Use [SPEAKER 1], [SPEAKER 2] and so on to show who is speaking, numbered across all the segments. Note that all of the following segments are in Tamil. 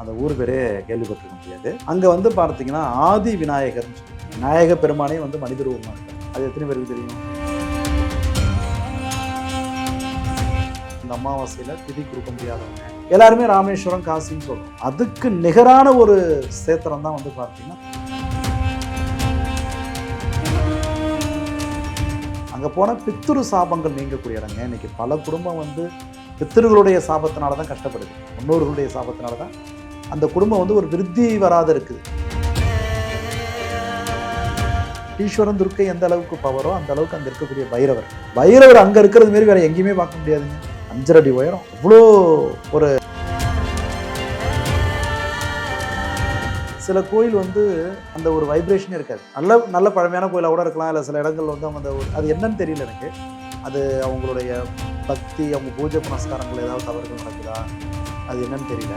[SPEAKER 1] அந்த ஊர் பேரே கேள்விப்பட்டிருக்க முடியாது. அங்கே வந்து பார்த்தீங்கன்னா ஆதி விநாயகர்னு சொல்லுவாங்க. விநாயக பெருமானே வந்து மனித ரூபமாக இருக்கார். அது எத்தனை பேருக்கு தெரியும்? இந்த அமாவாசையில் திதி கொடுக்க முடியாதவங்க எல்லாருமே ராமேஸ்வரம் காசின்னு சொல்றோம். அதுக்கு நிகரான ஒரு சேத்திரம் தான் வந்து பார்த்தீங்கன்னா அங்கே போனால் பித்ரு சாபங்கள் நீங்கக்கூடிய இடங்க. இன்னைக்கு பல குடும்பம் வந்து பித்திருகளுடைய சாபத்தினால தான் கஷ்டப்படுது. முன்னோர்களுடைய சாபத்தினால தான் அந்த குடும்பம் வந்து ஒரு விருத்தி வராத இருக்குது. ஈஸ்வரன் துர்க்கை எந்த அளவுக்கு பவரோ அந்த அளவுக்கு அங்கே இருக்கக்கூடிய பைரவர் அங்கே இருக்கிறது மாரி வேற எங்கேயுமே பார்க்க முடியாதுங்க. 5 அடி உயரம், அவ்வளோ ஒரு சில கோயில் வந்து அந்த ஒரு வைப்ரேஷனே இருக்காது. நல்ல பழமையான கோயிலாக கூட இருக்கலாம். இல்லை சில இடங்கள் வந்து அந்த அது என்னன்னு தெரியல எனக்கு. அது அவங்களுடைய பக்தி, அவங்க பூஜை புனஸ்காரங்கள் ஏதாவது தவறுகள் நடக்குதா, அது என்னன்னு தெரியல.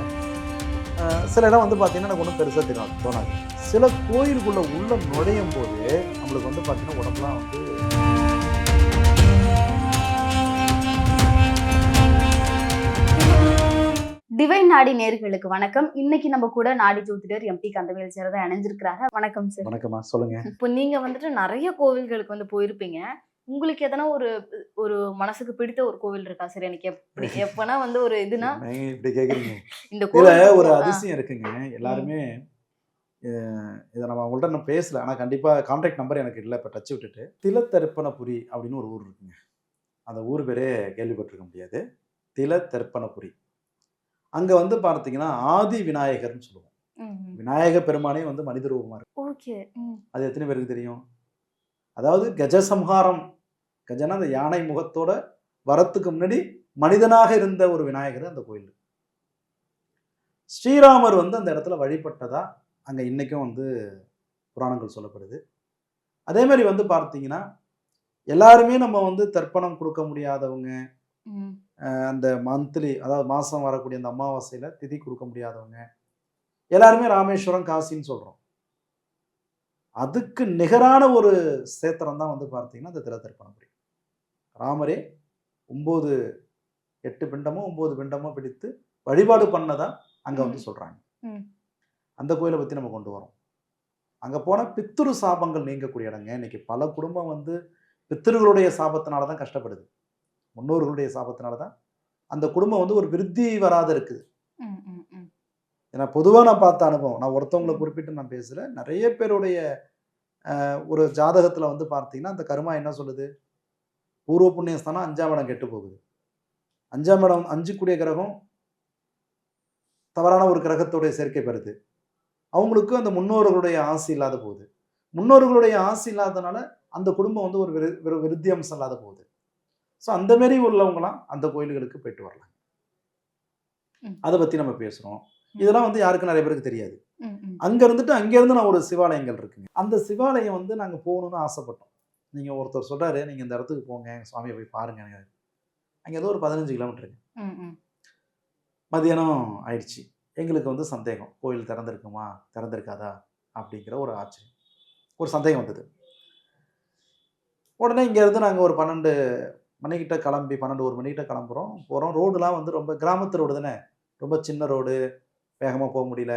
[SPEAKER 1] சில இடம் வந்து பார்த்தீங்கன்னா எனக்கு ஒன்றும் பெருசாக தோணாது. சில கோயிலுக்குள்ளே உள்ள நுழையும் போது நம்மளுக்கு வந்து பார்த்தீங்கன்னா உடம்புலாம் வந்து
[SPEAKER 2] டிவைன் நாடி நேர்களுக்கு வணக்கம். இன்னைக்கு நம்ம கூட நாடி ஜோதிடர் எம்பி கந்தவேல் சார் தான் இணைஞ்சிருக்கிறாரு. வணக்கம் சார்.
[SPEAKER 1] வணக்கம்மா, சொல்லுங்க.
[SPEAKER 2] இப்போ நீங்க வந்துட்டு நிறைய கோவில்களுக்கு வந்து போயிருப்பீங்க. உங்களுக்கு எதனா ஒரு மனசுக்கு பிடித்த ஒரு கோவில் இருக்கா சார்? எனக்கு எப்பனா வந்து ஒரு இதுனா
[SPEAKER 1] இப்படி கேக்குறீங்க.
[SPEAKER 2] இந்த
[SPEAKER 1] கோவில் ஒரு அதிசயம் இருக்குங்க. எல்லாருமே இதை நம்ம அவங்கள்ட்ட நான் பேசல, ஆனால் கண்டிப்பாக கான்டாக்ட் நம்பர் எனக்கு இல்லை. இப்போ டச் விட்டுட்டு திலத்தெருப்பனபுரி அப்படின்னு ஒரு ஊர் இருக்குங்க. அந்த ஊர் பேரே கேள்விப்பட்டிருக்க முடியாது. திலத்தெருப்பனபுரி. அங்கே வந்து பார்த்தீங்கன்னா ஆதி விநாயகர்னு சொல்லுவோம். விநாயக பெருமானே வந்து மனித ரூபமாக இருக்கு.
[SPEAKER 2] ஓகே.
[SPEAKER 1] அது எத்தனை பேருக்கு தெரியும்? அதாவது கஜசம்ஹாரம், கஜனா அந்த யானை முகத்தோட வரத்துக்கு முன்னாடி மனிதனாக இருந்த ஒரு விநாயகர் அந்த கோயில். ஸ்ரீராமர் வந்து அந்த இடத்துல வழிபட்டதா அங்கே இன்னைக்கும் வந்து புராணங்கள் சொல்லப்படுது. அதே மாதிரி வந்து பார்த்தீங்கன்னா எல்லாருமே நம்ம வந்து தர்ப்பணம் கொடுக்க முடியாதவங்க, அந்த மந்த்லி அதாவது மாதம் வரக்கூடிய அந்த அமாவாசையில் திதி கொடுக்க முடியாதவங்க எல்லாருமே ராமேஸ்வரம் காசின்னு சொல்கிறோம். அதுக்கு நிகரான ஒரு சேத்திரம் தான் வந்து பார்த்தீங்கன்னா இந்த திலத்தெருப்பனபுரி. ராமரே 8 பிண்டமோ 9 பிண்டமோ பிடித்து வழிபாடு பண்ணதா அங்கே வந்து சொல்கிறாங்க. அந்த கோயிலை பற்றி நம்ம கொண்டு வரோம். அங்கே போனால் பித்ரு சாபங்கள் நீங்கக்கூடிய இடங்க. இன்னைக்கு பல குடும்பம் வந்து பித்திருகளுடைய சாபத்தினால தான் கஷ்டப்படுது. முன்னோர்களுடைய சாபத்தினால தான் அந்த குடும்பம் வந்து ஒரு விருத்தி வராத இருக்குது. ஏன்னா பொதுவாக நான் பார்த்த அனுபவம், நான் ஒருத்தவங்களை குறிப்பிட்டு நான் பேசுகிறேன். நிறைய பேருடைய ஒரு ஜாதகத்தில் வந்து பார்த்தீங்கன்னா அந்த கர்மா என்ன சொல்லுது? பூர்வ புண்ணியஸ்தானம் 5ஆம் இடம் கெட்டு போகுது. 5ஆம் இடம் 5 கூடிய கிரகம் தவறான ஒரு கிரகத்தோடைய சேர்க்கை பெறுது. அவங்களுக்கு அந்த முன்னோர்களுடைய ஆசை இல்லாத போகுது. முன்னோர்களுடைய ஆசை இல்லாதனால அந்த குடும்பம் வந்து ஒரு விருத்தி அம்சம் இல்லாத போகுது. ஸோ அந்த மாரி உள்ளவங்களாம் அந்த கோயில்களுக்கு போயிட்டு வரலாம். அதை பற்றி நம்ம பேசுகிறோம். இதெல்லாம் வந்து யாருக்கும் நிறைய பேருக்கு தெரியாது. அங்கேருந்து நான் ஒரு சிவாலயங்கள் இருக்குங்க. அந்த சிவாலயம் வந்து நாங்கள் போகணுன்னு ஆசைப்பட்டோம். நீங்கள் ஒருத்தர் சொல்கிறாரு, நீங்கள் இந்த இடத்துக்கு போங்க, சுவாமியை போய் பாருங்க. அங்கே ஏதோ ஒரு 15 கிலோமீட்டருங்க. மதியானம் ஆயிடுச்சு. எங்களுக்கு வந்து சந்தேகம், கோயில் திறந்திருக்குமா திறந்திருக்காதா அப்படிங்கிற ஒரு ஆச்சரியம், ஒரு சந்தேகம் வந்தது. உடனே இங்கேருந்து நாங்கள் ஒரு 12 மணிக்கிட்ட கிளம்பி 1 மணிக்கிட்ட போகிறோம். ரோடுலாம் வந்து ரொம்ப கிராமத்து ரோடு தானே, ரொம்ப சின்ன ரோடு, வேகமாக போக முடியல.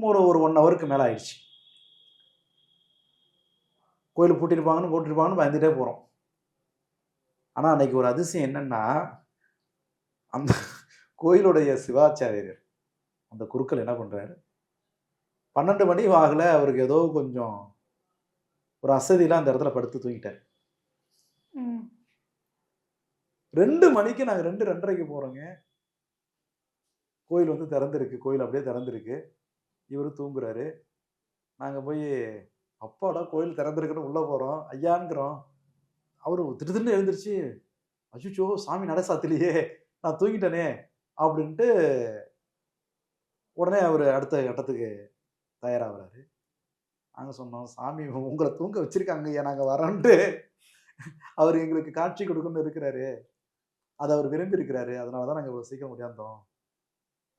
[SPEAKER 1] ஒரு 1 ஹவருக்கு மேலே ஆயிடுச்சு. கோயில் பூட்டிருப்பாங்கன்னு பயந்துட்டே போகிறோம். ஆனால் அன்னைக்கு ஒரு அதிசயம் என்னன்னா, அந்த கோயிலுடைய சிவாச்சாரியர் அந்த குருக்கள் என்ன பண்ணுறாரு, 12 மணி ஆகல, அவருக்கு ஏதோ கொஞ்சம் ஒரு அசதியில் அந்த இடத்துல படுத்து தூங்கிட்டார். 2 மணிக்கு நாங்கள் 2:30க்கு போகிறோங்க. கோயில் வந்து திறந்துருக்கு. கோயில் அப்படியே திறந்துருக்கு. இவர் தூங்குறாரு. நாங்கள் போய் அப்பாடா கோயில் திறந்துருக்குன்னு உள்ளே போகிறோம். ஐயாங்கிறோம். அவர் திடீர்னு எழுந்திரிச்சு, அச்சோ சாமி நட சாத்திலையே, நான் தூங்கிட்டேனே அப்படின்ட்டு உடனே அவர் அடுத்த கட்டத்துக்கு தயாராகிறாரு. நாங்கள் சொன்னோம், சாமி உங்களை தூங்க வச்சிருக்காங்க ஐயா, நாங்கள் வரோன்ட்டு அவர் எங்களுக்கு காட்சி கொடுக்கணும்னு இருக்கிறாரு. அதை அவர் விரும்பி இருக்கிறாரு. அதனால தான் நாங்கள் இவ்வளோ சீக்கிரம் முடியாந்தோம்.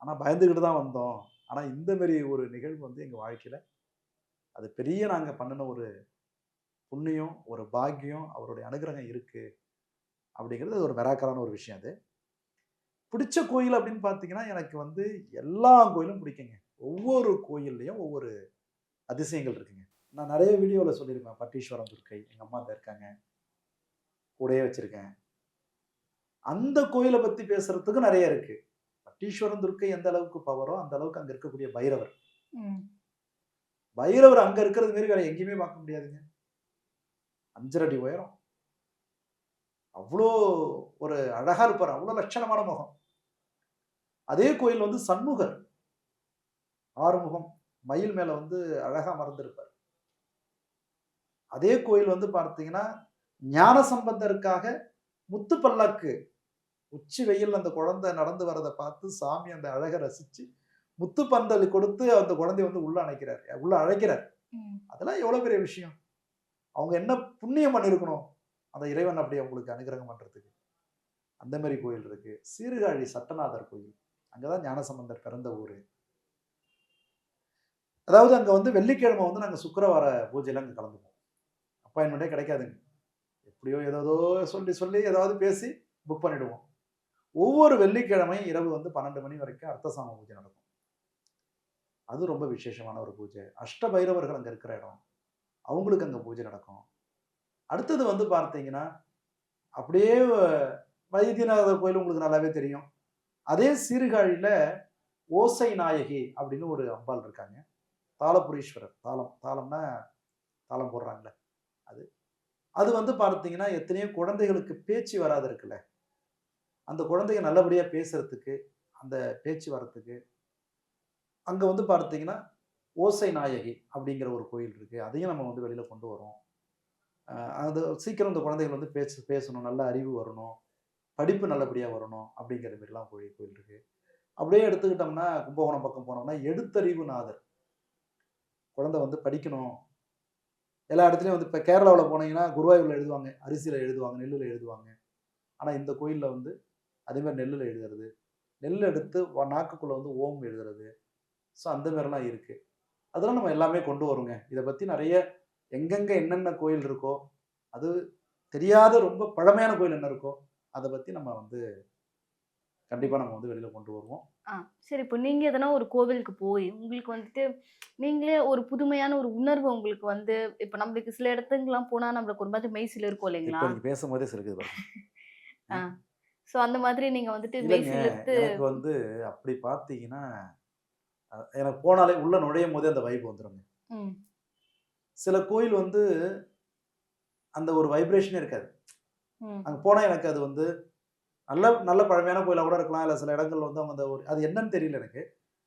[SPEAKER 1] ஆனால் பயந்துக்கிட்டு தான் வந்தோம். ஆனால் இந்த மாதிரி ஒரு நிகழ்வு வந்து எங்கள் வாழ்க்கையில் அது பெரிய நாங்கள் பண்ணின ஒரு புண்ணியம், ஒரு பாக்கியம், அவருடைய அனுகிரகம் இருக்குது அப்படிங்கிறது ஒரு மிராக்கலான ஒரு விஷயம். அது பிடிச்ச கோயில் அப்படின்னு பார்த்தீங்கன்னா, எனக்கு வந்து எல்லா கோயிலும் பிடிக்குங்க. ஒவ்வொரு கோயில்லயும் ஒவ்வொரு அதிசயங்கள் இருக்குங்க. நான் நெறைய வீடியோல சொல்லியிருப்பேன். பட்டீஸ்வரம் துர்க்கை எங்க அம்மா அங்க இருக்காங்க. கூடயே வச்சிருக்கேன். அந்த கோயில பத்தி பேசுறதுக்கு நெறைய இருக்கு. பட்டீஸ்வரம் துர்க்கை எந்த அளவுக்கு பவரோ, அந்த அளவுக்கு அங்க இருக்கக்கூடிய பைரவர்.
[SPEAKER 2] ம்.
[SPEAKER 1] பைரவர் அங்க இருக்கிறது மாரி வேற எங்கேயுமே பார்க்க முடியாதுங்க. 5 அடி உயரம். அவ்ளோ ஒரு அழகா இருப்பாரு. அவ்ளோ லட்சணமான முகம். அதே கோயில் வந்து சண்முகர். ஆறுமுகம். மயில் மேல வந்து அழகா அமர்ந்திருப்பார். அதே கோயில் வந்து பார்த்தீங்கன்னா, ஞானசம்பந்தருக்காக முத்து பல்லாக்கு உச்சி வெயில்ல அந்த குழந்தை நடந்து வரத பார்த்து சாமி அந்த அழக ரசிச்சு, முத்து பந்தல் கொடுத்து அந்த குழந்தைய வந்து உள்ள அழைக்கிறாரு. உள்ள அழைக்கிறார்.
[SPEAKER 2] ம்.
[SPEAKER 1] அதெல்லாம் எவ்வளோ பெரிய விஷயம். அவங்க என்ன புண்ணியம் பண்ணியிருக்கணும். அந்த இறைவன் அப்படி அவங்களுக்கு அனுகிரகம் பண்றதுக்கு. அந்த மாரி கோயில் இருக்கு. சீர்காழி சட்டநாதர் கோயில். அங்க தான் ஞானசம்பந்தர் பிறந்த ஊரு. அதாவது அங்க வந்து வெள்ளிக்கிழமை வந்து நாங்க சுக்கிரவார பூஜையில அங்க கலந்துப்போம். அப்பாயின்மென்ட்டே கிடைக்காதுங்க. எப்படியோ ஏதேதோ சொல்லி, சொல்லி ஏதாவது பேசி புக் பண்ணிடுவோம். ஒவ்வொரு வெள்ளிக்கிழமையும் இரவு வந்து 12 மணி வரைக்கும் அர்த்தசாம பூஜை நடக்கும். அது ரொம்ப விசேஷமான ஒரு பூஜை. அஷ்ட பைரவர்கள் அங்க இருக்கிற இடம். அவங்களுக்கு அங்க பூஜை நடக்கும். அடுத்தது வந்து பார்த்தீங்கன்னா, அப்படியே வைத்தியநாதர் கோயில் உங்களுக்கு நல்லாவே தெரியும். அதே சீர்காழியில ஓசை நாயகி அப்படின்னு ஒரு அம்பாள் இருக்காங்க. தாளபுரீஸ்வரர். தாளம்னா தாளம் போடுறாங்கல்ல அது. அது வந்து பார்த்தீங்கன்னா, எத்தனையோ குழந்தைகளுக்கு பேச்சு வராது இருக்குல்ல. அந்த குழந்தைங்க நல்லபடியா பேசுறதுக்கு, அந்த பேச்சு வரத்துக்கு, அங்க வந்து பார்த்தீங்கன்னா, ஓசை நாயகி அப்படிங்கிற ஒரு கோயில் இருக்கு. அதையும் நம்ம வந்து வெளியில கொண்டு வரோம். அது சீக்கிரம் இந்த குழந்தைகள் வந்து பேசணும், நல்ல அறிவு வரணும், படிப்பு நல்லபடியா வரணும் அப்படிங்கிற மாரிலாம் கோயில் இருக்கு. அப்படியே எடுத்துக்கிட்டோம்னா, கும்பகோணம் பக்கம் போனோம்னா, எழுத்தறிவுநாதர். குழந்தை வந்து படிக்கணும். எல்லா இடத்துலயும் வந்து இப்ப கேரளாவுல போனீங்கன்னா, குருவாயூர்ல எழுதுவாங்க. அரிசியில எழுதுவாங்க, நெல்லுல எழுதுவாங்க. ஆனா இந்த கோயில்ல வந்து அதே மாரி நெல்லுல எழுதுறது. நெல் எடுத்து நாக்குக்குள்ள வந்து ஓம் எழுதுறது. ஸோ அந்த மாரிலாம் இருக்கு. அதெல்லாம் நம்ம எல்லாமே கொண்டு வரோங்க. இத பத்தி நெறைய எங்கெங்க என்னென்ன கோயில் இருக்கோ, அது தெரியாத ரொம்ப பழமையான கோயில் என்ன இருக்கோ, அத பத்தி நம்ம வந்து கண்டிப்பா நம்ம வந்து வெளில கொண்டு வருவோம்.
[SPEAKER 2] ஆ. சரி, இப்போ நீங்க எதனா ஒரு கோவிலுக்கு போய், உங்களுக்கு வந்துட்டு நீங்களே ஒரு புதுமையான ஒரு உணர்வு உங்களுக்கு வந்து இப்ப நம்மளுக்கு சில இடத்துக்குலாம் போனா நம்மளுக்கு ஒரு மாதிரி மெய் சிலிர்க்கும் இல்லைங்களா?
[SPEAKER 1] இப்ப நீங்க பேசும்போதே சிலுக்குது பாருங்க.
[SPEAKER 2] ஆ. சோ அந்த மாதிரி நீங்க வந்துட்டு மெய்
[SPEAKER 1] இல்லங்க.
[SPEAKER 2] சிலிர்த்து
[SPEAKER 1] எனக்கு வந்து அப்படி பார்த்தீங்கன்னா, எனக்கு போனாலே உள்ள நுழையும்போதே அந்த வைப் வந்துருங்க.
[SPEAKER 2] ம்.
[SPEAKER 1] சில கோயில் வந்து அந்த ஒரு வைப்ரேஷனே இருக்காது.
[SPEAKER 2] ம்.
[SPEAKER 1] அங்க போனா எனக்கு அது வந்து நல்ல நல்ல பழமையான கோயிலா கூட இருக்கலாம். இல்ல சில இடங்கள்ல வந்து அவங்க அந்த ஒரு அது என்னன்னு தெரியல எனக்கு.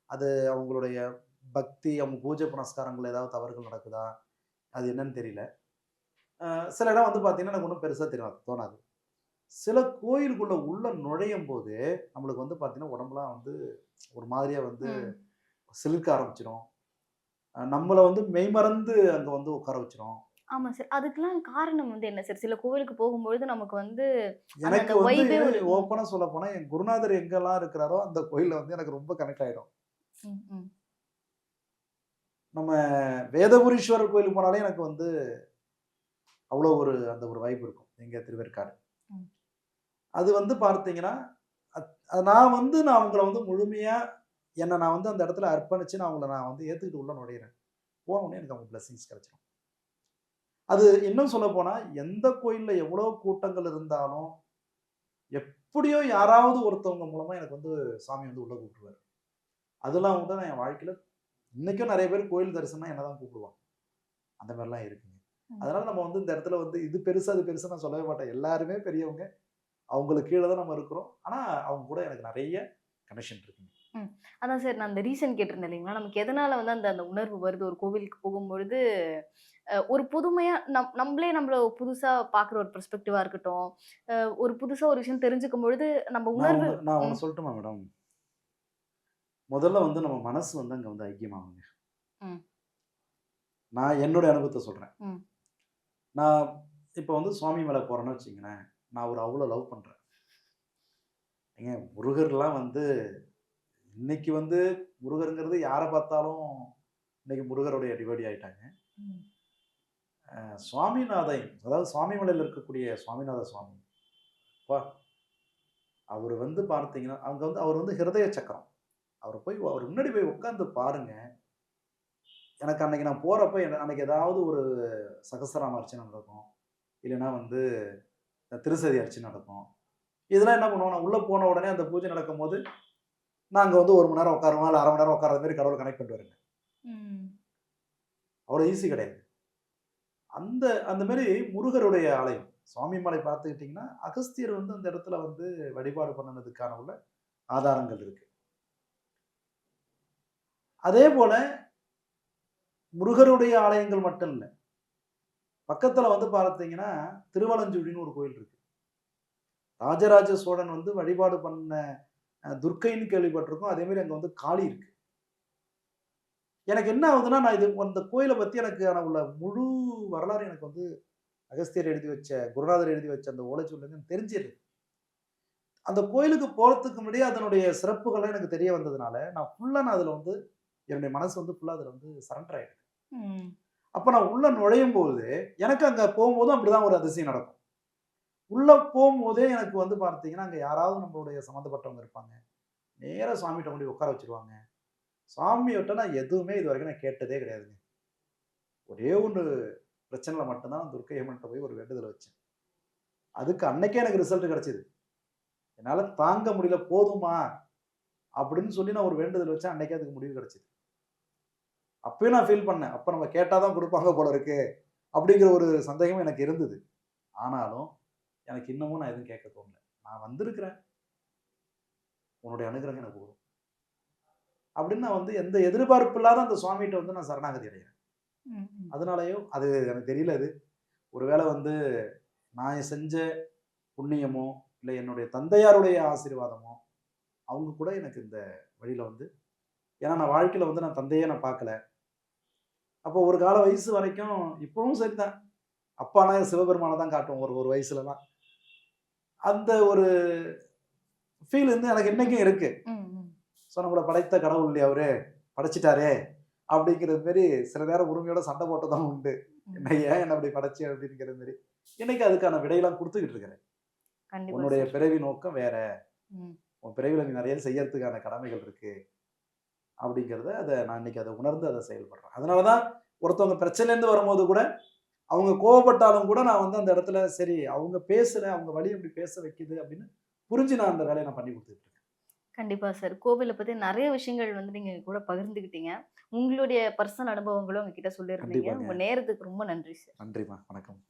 [SPEAKER 1] அது அவங்களுடைய பக்தி, அவங்க பூஜை புனஸ்காரங்கள்ல ஏதாவது தவறுகள் நடக்குதா? அது என்னன்னு தெரியல. அ சில இடம் வந்து பார்த்தீங்கன்னா, எனக்கு ஒண்ணும் பெருசா தோணாது. சில கோயிலுக்குள்ள உள்ள நுழையும்போது, நம்மளுக்கு வந்து பார்த்தீங்கன்னா, உடம்பெல்லாம் வந்து ஒரு மாதிரியா வந்து
[SPEAKER 2] ம்.
[SPEAKER 1] சிலிர்க்க ஆரம்பிச்சுரும். நம்மள வந்து மெய்மறந்து அங்க வந்து உட்கார வச்சுரும்.
[SPEAKER 2] ஆமா சார். அதுக்கெல்லாம் காரணம் வந்து என்ன சார்? சில கோவிலுக்கு போகும்பொழுது நமக்கு வந்து அந்த
[SPEAKER 1] எனக்கு
[SPEAKER 2] அந்த
[SPEAKER 1] வந்து
[SPEAKER 2] வைபே ஒரு ம்.
[SPEAKER 1] ஓப்பனா சொல்லப்போனா, என் குருநாதர் எங்கெல்லாம் இருக்கிறாரோ, அந்த கோயில்ல வந்து எனக்கு ரொம்ப கனெக்ட் ஆயிடும்.
[SPEAKER 2] ம். ம்.
[SPEAKER 1] நம்ம வேதபுரீஸ்வரர் கோயிலுக்கு போனாலே எனக்கு வந்து அவ்வளோ ஒரு அந்த ஒரு வைப் இருக்கும். எங்க திருவேற்காடு.
[SPEAKER 2] ம்.
[SPEAKER 1] அது வந்து பார்த்தீங்கன்னா, நான் அவங்கள வந்து முழுமையா நான் வந்து அந்த இடத்துல அர்ப்பணிச்சு நான் வந்து ஏத்துக்கிட்டு உள்ள நுழையிறேன். போன உடனே எனக்கு அவங்க பிளெஸ்ஸிங்ஸ் கிடைச்சிரும். அது இன்னும் சொல்லப்போனா, எந்த கோயில்ல எவ்வளோ கூட்டங்கள் இருந்தாலும், எப்படியோ யாராவது ஒருத்தவங்க மூலமா எனக்கு வந்து சாமி வந்து உள்ள கூப்பிட்டுருவாரு. அதெல்லாம் வந்து நான் என் வாழ்க்கையில இன்னைக்கும் நெறைய பேர் கோயில் தரிசனம்னா என்ன தான் கூப்பிடுவாங்க. அந்த மாரிலாம் இருக்குங்க.
[SPEAKER 2] ம்.
[SPEAKER 1] அதனால நம்ம வந்து இந்த இடத்துல வந்து இது பெருசு, அது பெருசுன்னு நான் சொல்லவே மாட்டேன். எல்லாருமே பெரியவங்க. அவங்களுக்கு கீழ தான் நம்ம இருக்கிறோம். ஆனா, அவங்க கூட எனக்கு நெறைய கனெக்ஷன் இருக்குங்க.
[SPEAKER 2] ம். அதான் சார் நான் அந்த ரீசன் கேட்டிருந்தேன் இல்லைங்களா? நமக்கு எதனால வந்து அந்த அந்த உணர்வு வருது ஒரு கோவிலுக்கு போகும்பொழுது, ஒரு புதுமையா நம்பளே நம்மள புதுசா பார்க்குற ஒரு பெர்ஸ்பெக்டிவா இருக்கட்டும், ஒரு புதுசா ஒரு விஷயம் தெரிஞ்சுக்கும் பொழுது நம்ம உணர்வு
[SPEAKER 1] நான் ஒண்ணு
[SPEAKER 2] ம்.
[SPEAKER 1] சொல்லட்டுமா மேடம்? முதல்ல வந்து நம்ம மனசு வந்து அங்க வந்து ஐக்கியமாகுங்க.
[SPEAKER 2] ம்.
[SPEAKER 1] நான் என்னுடைய அனுபவத்த சொல்றேன்.
[SPEAKER 2] ம்.
[SPEAKER 1] நான் இப்ப வந்து சுவாமி மேல போறேன்னு வச்சுக்கங்களேன், நான் அவர அவ்ளோ லவ் பண்றேன். ஏங்க முருகர்லாம் வந்து இன்னைக்கு வந்து முருகர்ங்கிறது யார பார்த்தாலும் இன்னைக்கு முருகருடைய டிவோட்டி ஆயிட்டாங்க.
[SPEAKER 2] ம்.
[SPEAKER 1] சுவாமிநாதன் அதாவது சுவாமிமலையில இருக்கக்கூடிய சுவாமிநாத சுவாமி. அப்பா! அவர் வந்து பார்த்தீங்கன்னா, அங்க வந்து அவர் வந்து ஹிருதய சக்கரம். அவர் முன்னாடி போய் உட்கார்ந்து பாருங்க. எனக்கு அன்னைக்கு நான் போறப்ப அன்னைக்கு ஏதாவது ஒரு சகஸ்ரநாம அர்ச்சனை நடக்கும். இல்லன்னா வந்து திருசதி அர்ச்சனை நடக்கும். இதெல்லாம் என்ன பண்ணுவோம், நான் உள்ள போன உடனே அந்த பூஜை நடக்கும்போது, நான் அங்க வந்து 1 மணி நேரம் உட்காருவேன், இல்ல 1/2 மணி நேரம் உட்கார்ற மாரி கடவுள கனெக்ட் பண்ணிட்டு வருவேங்க.
[SPEAKER 2] ம்.
[SPEAKER 1] அவ்வளோ ஈஸி கிடையாது. அந்த அந்த மாரி முருகருடைய ஆலயம். சுவாமிமலை பார்த்துக்கிட்டீங்கன்னா, அகஸ்தியர் வந்து அந்த இடத்துல வந்து வழிபாடு பண்ணுனதுக்கான உள்ள ஆதாரங்கள் இருக்கு. அதேபோல முருகருடைய ஆலயங்கள் மட்டும் இல்ல. பக்கத்துல வந்து பார்த்தீங்கன்னா, திருவலஞ்சுழின்னு ஒரு கோயில் இருக்கு. ராஜராஜ சோழன் வந்து வழிபாடு பண்ண துர்க்கைன்னு கேள்விப்பட்டிருக்கோம். அதே மாரி அங்க வந்து காளி இருக்கு. எனக்கு என்ன ஆகுதுன்னா, நான் அந்த கோயில பத்தி எனக்கான உள்ள முழு வரலாறு எனக்கு வந்து அகஸ்தியர் எழுதி வச்ச, குருநாதர் எழுதி வச்ச அந்த ஓலைச்சுவடில இருந்து தெரிஞ்சிருது. அந்த கோயிலுக்கு போறதுக்கு முன்னாடியே அதனுடைய சிறப்புகள்லாம் எனக்கு தெரிய வந்ததுனால, நான் அதுல வந்து என்னுடைய மனசு வந்து ஃபுல்லா அதுல வந்து சரண்டர் ஆயிடுது.
[SPEAKER 2] ம்.
[SPEAKER 1] அப்ப நான் உள்ள நுழையும்போது, எனக்கு அங்க போம்போதும் அப்படிதான் ஒரு அதிசயம் நடக்கும். உள்ள போம்போதே எனக்கு வந்து பார்த்தீங்கன்னா, அங்க யாராவது நம்மளுடைய சம்மந்தப்பட்டவங்க இருப்பாங்க. நேரா சாமிட்ட கொண்டு போய் உட்கார வச்சுருவாங்க. சாமிகிட்ட நான் எதுவுமே இதுவரைக்கும் நான் கேட்டதே கிடையாதுங்க. ஒரே ஒரு பிரச்சனையில மட்டும் தான் துர்க்கை அம்மன்ட்ட போய் ஒரு வேண்டுதல் வச்சேன். அதுக்கு அன்னைக்கே எனக்கு ரிசல்ட் கிடைச்சது. என்னால தாங்க முடியல போதுமா அப்படின்னு சொல்லி நான் ஒரு வேண்டுதல் வச்சேன். அன்னைக்கே அதுக்கு முடிவு கிடைச்சது. அப்பயும் நான் ஃபீல் பண்ணேன். அப்ப நம்ம கேட்டா தான் குடுப்பாங்க போல இருக்கு. அப்படிங்கிற ஒரு சந்தேகம் எனக்கு இருந்தது. ஆனாலும் எனக்கு இன்னமும் நான் எதுவும் கேட்க தோணல. நான் வந்திருக்கிறேன். உன்னுடைய அனுகிரகம் எனக்கு போதும். அப்படின்னு நான் வந்து எந்த எதிர்பார்ப்பு இல்லாத அந்த சுவாமிகிட்ட வந்து நான் சரணாகதி அடைகிறேன்.
[SPEAKER 2] ம். ம்.
[SPEAKER 1] அதனாலயோ அது எனக்கு தெரியல அது. ஒருவேளை வந்து நான் செஞ்ச புண்ணியமோ, இல்ல என்னுடைய தந்தையாருடைய ஆசீர்வாதமோ, அவங்க கூட எனக்கு இந்த வழியில வந்து ஏன்னா நான் வாழ்க்கையில வந்து நான் தந்தையே நான் பார்க்கல. அப்போ ஒரு கால வயசு வரைக்கும் இப்பவும் சரிதான். அப்பான்னா சிவபெருமான தான் காட்டுவோம் ஒரு ஒரு வயசுலலாம். அந்த ஒரு ஃபீல் வந்து எனக்கு இன்னைக்கும் இருக்கு.
[SPEAKER 2] ம். ம்.
[SPEAKER 1] ஸோ நம்மள படைத்த கடவுள் இல்லையா அவரு? படைச்சுட்டாரே! அப்படிங்கிறது மாரி சில நேரம் உரிமையோட சண்டை போட்டதும் உண்டு.
[SPEAKER 2] ம்.
[SPEAKER 1] என்ன இப்படி படைச்ச? அப்படிங்கிற மாரி. இன்னைக்கு அதுக்கான விடையெல்லாம் குடுத்துக்கிட்டு இருக்கிறேன்.
[SPEAKER 2] கண்டிப்பா
[SPEAKER 1] உன்னுடைய
[SPEAKER 2] சார்.
[SPEAKER 1] பிறவி நோக்கம் வேற.
[SPEAKER 2] ம்.
[SPEAKER 1] உன் பிறவில நீ நெறைய செய்யறதுக்கான கடமைகள் இருக்கு. நான் இன்னைக்கு அத உணர்ந்து அத செயல்படுறேன். அதனால தான் ஒருத்தவங்க பிரச்சனையிலேருந்து வரும்போது கூட, அவங்க கோவப்பட்டாலும் கூட நான் வந்து அந்த இடத்துல சரி அவங்க பேசல, அவங்க வழி அப்படி பேச வைக்குது அப்படின்னு புரிஞ்சு நான் அந்த வேலைய நான் பண்ணி குடுத்துட்டு இருக்கேன்.
[SPEAKER 2] கண்டிப்பா சார். கோவில பத்தி நெறைய விஷயங்கள் வந்து நீங்க எங்க கூட பகிர்ந்துக்கிட்டீங்க. உங்களுடைய பர்சனல் அனுபவங்களும் எங்ககிட்ட சொல்லியிருந்தீங்க.
[SPEAKER 1] கண்டிப்பாங்க.
[SPEAKER 2] உங்க நேரத்துக்கு ரொம்ப நன்றி சார்.
[SPEAKER 1] நன்றிம்மா. வணக்கம்.